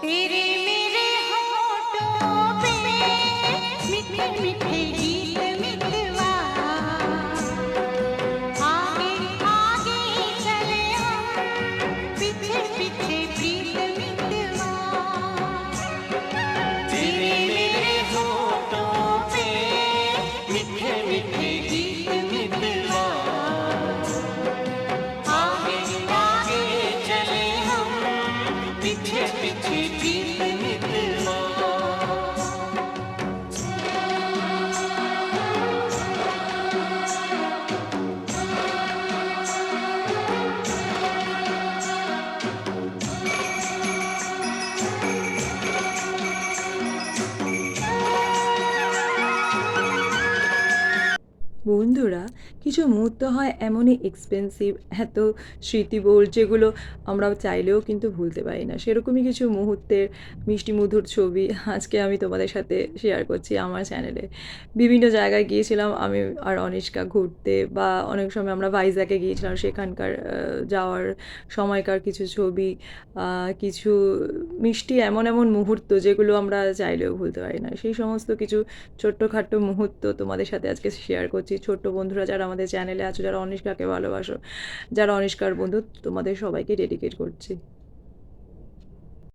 तेरे मेरे होठों पे मीठे मीठे गीत मितवा, आगे आगे चले हम पीछे पीछे प्रीत मितवा। तेरे मेरे होठों पे मीठे मीठे गीत मितवा, आगे आगे चले हम पीछे पीछे प्रीत मितवा। বন্ধুরা, কিছু মুহূর্ত হয় এমনই এক্সপেন্সিভ, এত স্মৃতিবোধ, যেগুলো আমরা চাইলেও কিন্তু ভুলতে পারি না। সেরকমই কিছু মুহূর্তের মিষ্টি মধুর ছবি আজকে আমি তোমাদের সাথে শেয়ার করছি আমার চ্যানেলে। বিভিন্ন জায়গায় গিয়েছিলাম আমি আর অনিষ্কা ঘুরতে, বা অনেক সময় আমরা ভাইজ্যাগে গিয়েছিলাম, সেখানকার যাওয়ার সময়কার কিছু ছবি, কিছু মিষ্টি এমন এমন মুহূর্ত যেগুলো আমরা চাইলেও ভুলতে পারি না। সেই সমস্ত কিছু ছোট্টখাট্ট মুহূর্ত তোমাদের সাথে আজকে শেয়ার করছি। ছোট্ট বন্ধুরা যারা আমাদের চ্যানেলে আছো, যারা অনিষ্কাকে ভালোবাসো, যারা অনিষ্কার বন্ধু, তোমাদের সবাইকে ডেডিকেট করছি।